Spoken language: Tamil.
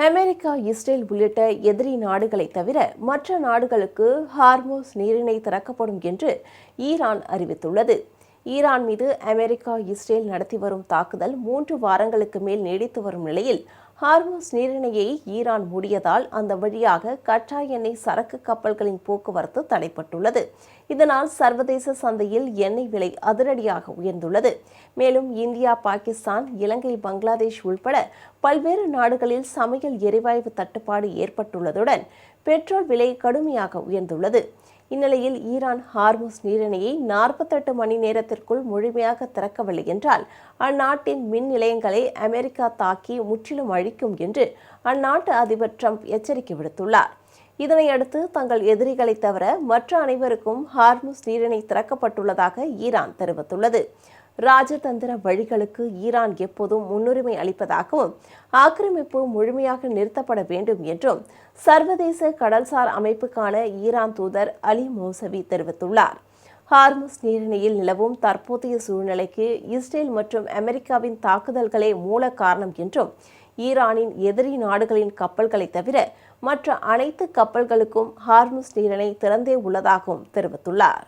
அமெரிக்கா, இஸ்ரேல் உள்ளிட்ட எதிரி நாடுகளை தவிர மற்ற நாடுகளுக்கு ஹார்மோஸ் நீரிணை திறக்கப்படும் என்று ஈரான் அறிவித்துள்ளது. ஈரான் மீது அமெரிக்கா, இஸ்ரேல் நடத்தி வரும் தாக்குதல் 3 வாரங்களுக்கு மேல் நீடித்து வரும் நிலையில் ஹார்மோஸ் நீரிணையை ஈரான் மூடியதால் அந்த வழியாக கச்சா எண்ணெய் சரக்கு கப்பல்களின் போக்குவரத்து தடைப்பட்டுள்ளது. இதனால் சர்வதேச சந்தையில் எண்ணெய் விலை அதிரடியாக உயர்ந்துள்ளது. மேலும் இந்தியா, பாகிஸ்தான், இலங்கை, பங்களாதேஷ் உள்பட பல்வேறு நாடுகளில் சமையல் எரிவாயு தட்டுப்பாடு ஏற்பட்டுள்ளதுடன் பெட்ரோல் விலை கடுமையாக உயர்ந்துள்ளது. இந்நிலையில் ஈரான் ஹார்முஸ் நீரிணையை 48 மணி நேரத்திற்குள் முழுமையாக திறக்கவில்லை என்றால் அந்நாட்டின் மின் நிலையங்களை அமெரிக்கா தாக்கி முற்றிலும் அழிக்கும் என்று அந்நாட்டு அதிபர் ட்ரம்ப் எச்சரிக்கை விடுத்துள்ளார். இதனையடுத்து தங்கள் எதிரிகளை தவிர மற்ற அனைவருக்கும் ஹார்முஸ் நீரிணை திறக்கப்பட்டுள்ளதாக ஈரான் தெரிவித்துள்ளது. ராஜதந்திர வழிகளுக்கு ஈரான் எப்போதும் முன்னுரிமை அளிப்பதாகவும் ஆக்கிரமிப்பு முழுமையாக நிறுத்தப்பட வேண்டும் என்றும் சர்வதேச கடல்சார் அமைப்புக்கான ஈரான் தூதர் அலி மோசவி தெரிவித்துள்ளார். ஹார்முஸ் நீரிணையில் நிலவும் தற்போதைய சூழ்நிலைக்கு இஸ்ரேல் மற்றும் அமெரிக்காவின் தாக்குதல்களே மூல காரணம் என்றும் ஈரானின் எதிரி நாடுகளின் கப்பல்களை தவிர மற்ற அனைத்து கப்பல்களுக்கும் ஹார்முஸ் நீரிணை திறந்தே உள்ளதாகவும் தெரிவித்துள்ளார்.